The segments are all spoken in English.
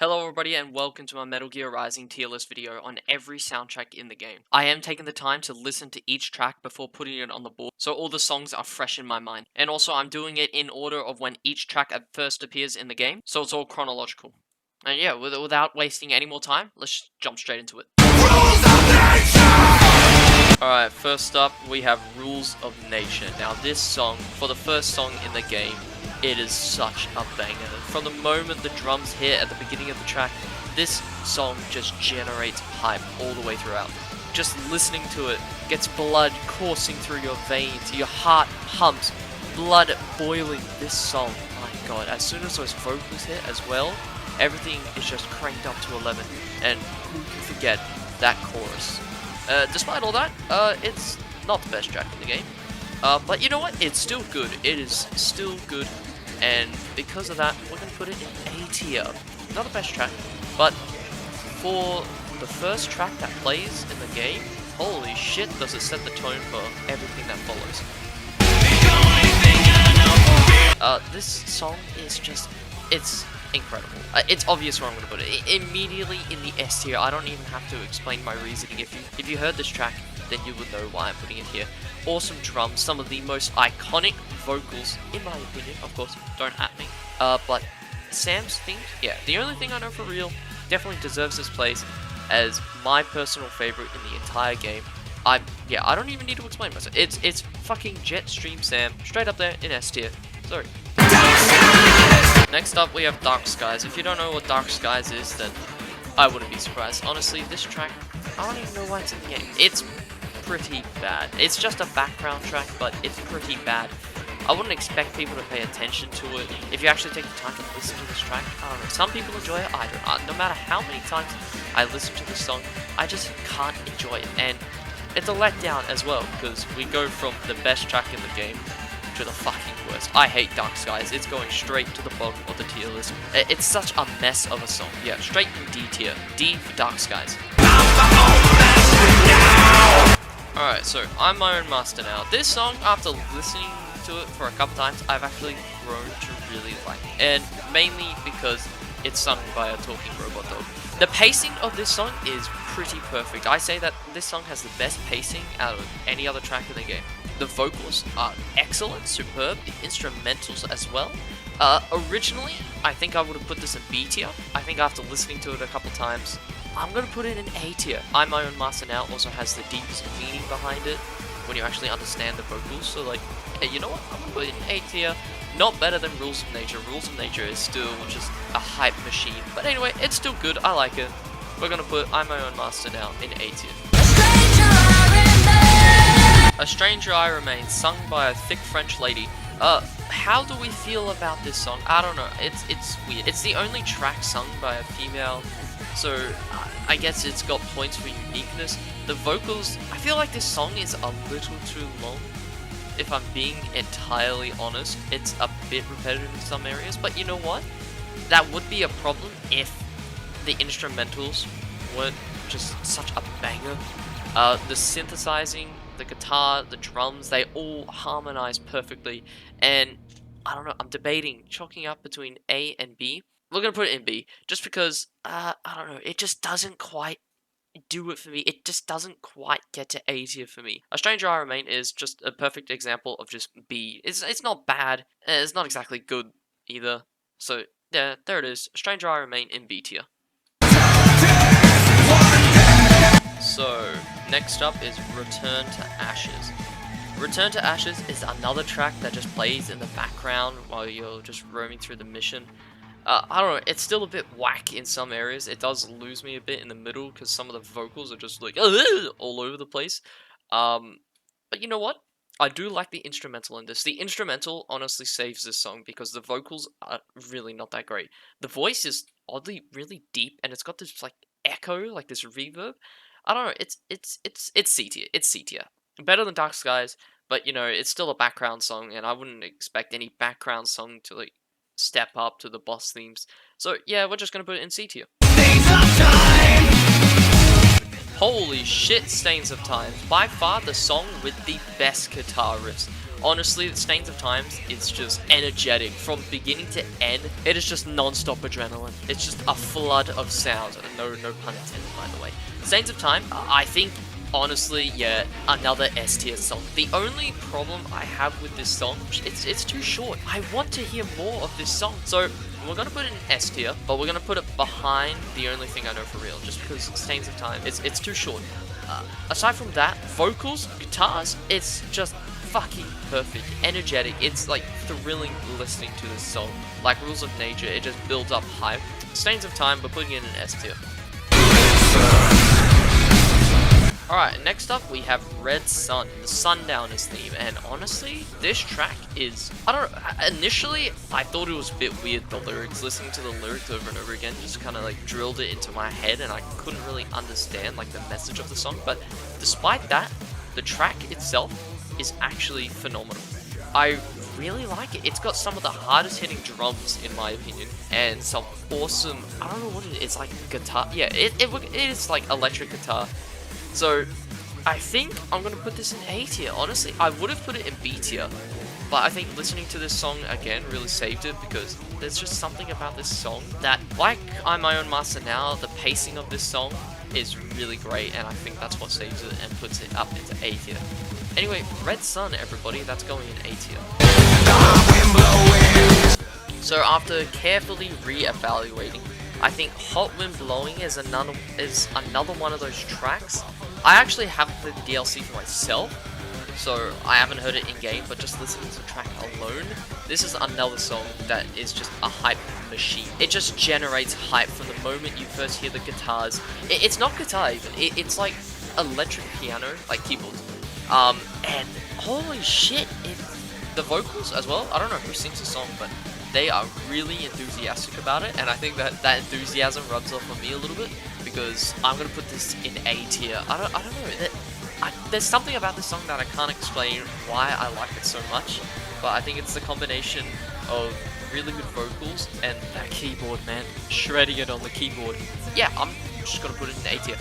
Hello everybody and welcome to my Metal Gear Rising tier list video on every soundtrack in the game. I am taking the time to listen to each track before putting it on the board, so all the songs are fresh in my mind. And also I'm doing it in order of when each track at first appears in the game, so it's all chronological. And yeah, without wasting any more time, let's jump straight into it. Alright, first up we have Rules of Nature. Now this song, for the first song in the game, it is such a banger. From the moment the drums hit at the beginning of the track, this song just generates hype all the way throughout. Just listening to it gets blood coursing through your veins, your heart pumps, blood boiling. This song, my god, as soon as those vocals hit as well, everything is just cranked up to 11, and who can forget that chorus? Despite all that, it's not the best track in the game. But you know what? It's still good. It is still good. And because of that, we're going to put it in A tier. Not the best track, but for the first track that plays in the game, holy shit does it set the tone for everything that follows. This song is just, it's incredible. It's obvious where I'm going to put it. Immediately in the S tier. I don't even have to explain my reasoning. If you heard this track, then you would know why I'm putting it here. Awesome drums, some of the most iconic vocals, in my opinion, of course, don't at me. But Sam's theme, yeah, the only thing I know for real, definitely deserves this place as my personal favorite in the entire game. I don't even need to explain myself. It's fucking Jetstream Sam, straight up there in S tier. Sorry. Next up, we have Dark Skies. If you don't know what Dark Skies is, then I wouldn't be surprised. Honestly, this track, I don't even know why it's in the game. It's pretty bad. It's just a background track, but it's pretty bad. I wouldn't expect people to pay attention to it. If you actually take the time to listen to this track, I don't know. Some people enjoy it, I don't. No matter how many times I listen to this song, I just can't enjoy it. And it's a letdown as well, because we go from the best track in the game to the fucking worst. I hate Dark Skies. It's going straight to the bottom of the tier list. It's such a mess of a song. Yeah, straight in D tier. D for Dark Skies. Alright, so I'm my own master now. This song, after listening to it for a couple times, I've actually grown to really like it. And mainly because it's sung by a talking robot dog. The pacing of this song is pretty perfect. I say that this song has the best pacing out of any other track in the game. The vocals are excellent, superb, the instrumentals as well. Originally, I think I would have put this in B tier. I think after listening to it a couple times, I'm going to put it in A tier. I'm My Own Master Now also has the deepest meaning behind it when you actually understand the vocals. So like, hey, you know what? I'm going to put it in A tier. Not better than Rules of Nature. Rules of Nature is still just a hype machine. But anyway, it's still good. I like it. We're going to put I'm My Own Master Now in A tier. A Stranger I Remain, sung by a thick French lady. How do we feel about this song? I don't know. It's weird. It's the only track sung by a female, so I guess it's got points for uniqueness. The vocals, I feel like this song is a little too long. If I'm being entirely honest, it's a bit repetitive in some areas, but you know what? That would be a problem if the instrumentals weren't just such a banger. The synthesizing, the guitar, the drums, they all harmonize perfectly, and I don't know, I'm debating, chalking up between A and B. We're gonna put it in B, just because, I don't know, it just doesn't quite do it for me. It just doesn't quite get to A tier for me. A Stranger I Remain is just a perfect example of just B. It's not bad, it's not exactly good either. So, yeah, there it is. A Stranger I Remain in B tier. So, next up is Return to Ashes. Return to Ashes is another track that just plays in the background while you're just roaming through the mission. I don't know, it's still a bit whack in some areas. It does lose me a bit in the middle because some of the vocals are just like all over the place. But you know what? I do like the instrumental in this. The instrumental honestly saves this song because the vocals are really not that great. The voice is oddly really deep and it's got this like echo, like this reverb. I don't know, it's C tier. It's C tier. Better than Dark Skies, but you know, it's still a background song and I wouldn't expect any background song to like step up to the boss themes. So yeah, we're just gonna put it in C tier. Holy shit, Stains of Time. By far the song with the best guitar riffs. Honestly, Stains of Times is just energetic from beginning to end. It is just non-stop adrenaline. It's just a flood of sounds. No pun intended, by the way. Stains of Time, I think, honestly, yeah, another S tier song. The only problem I have with this song, it's too short. I want to hear more of this song. So we're gonna put it in S tier, but we're gonna put it behind The Only Thing I Know For Real, just because Stains of Time, it's too short. Aside from that, vocals, guitars, it's just fucking perfect, energetic. It's like thrilling listening to this song. Like Rules of Nature, it just builds up hype. Stains of Time, we're putting it in S tier. Alright, next up we have Red Sun, the Sundowners theme, and honestly, this track is, I don't know, initially I thought it was a bit weird, the lyrics. Listening to the lyrics over and over again just kind of like drilled it into my head, and I couldn't really understand like the message of the song, but despite that, the track itself is actually phenomenal. I really like it. It's got some of the hardest hitting drums in my opinion, and some awesome, I don't know what it is, it's like guitar, yeah, it is like electric guitar. So, I think I'm going to put this in A tier. Honestly, I would have put it in B tier, but I think listening to this song again really saved it, because there's just something about this song that, like I'm My Own Master Now, the pacing of this song is really great, and I think that's what saves it and puts it up into A tier. Anyway, Red Sun, everybody, that's going in A tier. So after carefully re-evaluating, I think Hot Wind Blowing is another one of those tracks. I actually haven't played the DLC for myself, so I haven't heard it in game, but just listening to the track alone, this is another song that is just a hype machine. It just generates hype from the moment you first hear the guitars. It's not guitar even, it's like electric piano, like keyboards. And holy shit, the vocals as well, I don't know who sings the song, but they are really enthusiastic about it, and I think that enthusiasm rubs off on me a little bit, because I'm gonna put this in A tier. I don't know. There's something about this song that I can't explain why I like it so much, but I think it's the combination of really good vocals and that keyboard, man, shredding it on the keyboard. Yeah, I'm just gonna put it in A tier.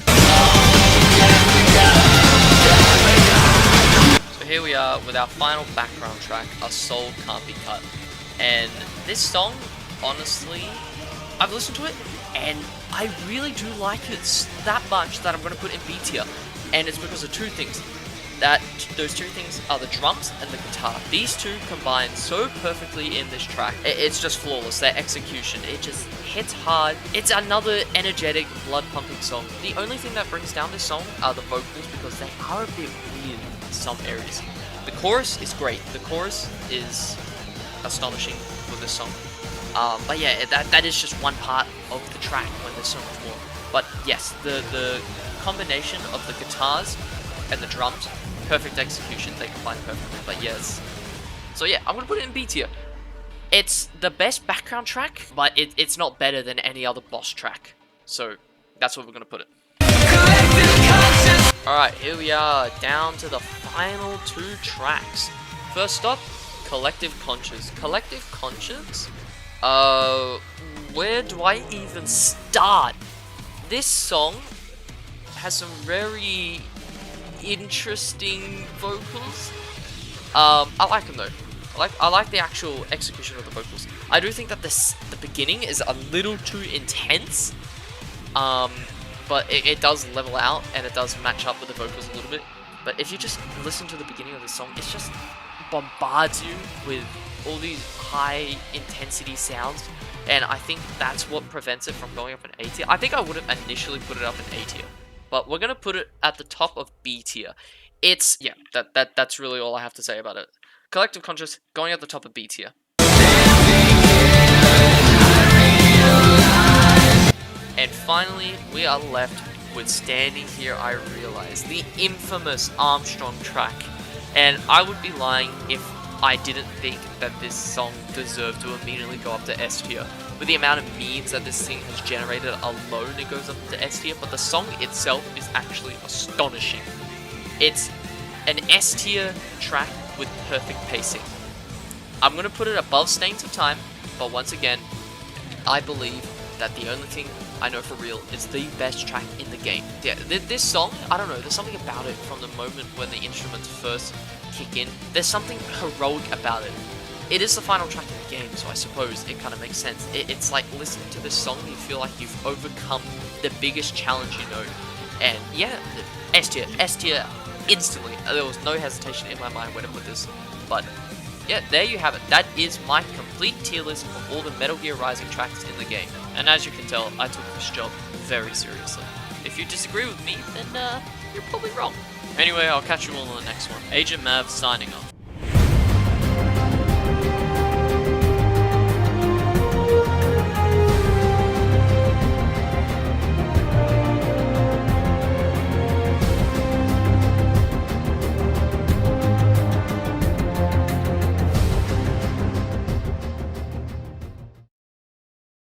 So here we are with our final background track, A Soul Can't Be Cut. And this song, honestly, I've listened to it, and I really do like it that much that I'm going to put in B tier. And it's because of two things. Those two things are the drums and the guitar. These two combine so perfectly in this track. It's just flawless, their execution. It just hits hard. It's another energetic, blood-pumping song. The only thing that brings down this song are the vocals, because they are a bit weird in some areas. The chorus is great. The chorus is astonishing for this song, but yeah, that is just one part of the track when there's so much more. But yes, the combination of the guitars and the drums, perfect execution, they combine perfectly. But yes, so yeah, I'm gonna put it in B tier. It's the best background track, but it's not better than any other boss track, so that's where we're gonna put it. Alright, here we are, down to the final two tracks. First up, Collective Conscience. Collective Conscience? Where do I even start? This song has some very interesting vocals. I like them though. I like the actual execution of the vocals. I do think that the beginning is a little too intense. But it does level out, and it does match up with the vocals a little bit. But if you just listen to the beginning of the song, it's just bombards you with all these high intensity sounds, and I think that's what prevents it from going up in A tier. I think I would have initially put it up in A tier, but we're gonna put it at the top of B tier. It's, yeah, that's really all I have to say about it. Collective Conscience going at the top of B tier. And finally, we are left with Standing Here I Realize, the infamous Armstrong track. And I would be lying if I didn't think that this song deserved to immediately go up to S tier. With the amount of memes that this thing has generated alone, it goes up to S tier, but the song itself is actually astonishing. It's an S tier track with perfect pacing. I'm going to put it above Stains of Time, but once again, I believe that The Only Thing I Know For Real is the best track in the game. Yeah, this song, I don't know, there's something about it from the moment when the instruments first kick in. There's something heroic about it. It is the final track of the game, so I suppose it kind of makes sense. It's like listening to this song, you feel like you've overcome the biggest challenge you know. And yeah, S tier, instantly. There was no hesitation in my mind when I put this. But yeah, there you have it. That is my complete tier list of all the Metal Gear Rising tracks in the game. And as you can tell, I took this job very seriously. If you disagree with me, then you're probably wrong. Anyway, I'll catch you all on the next one. Agent Mav signing off.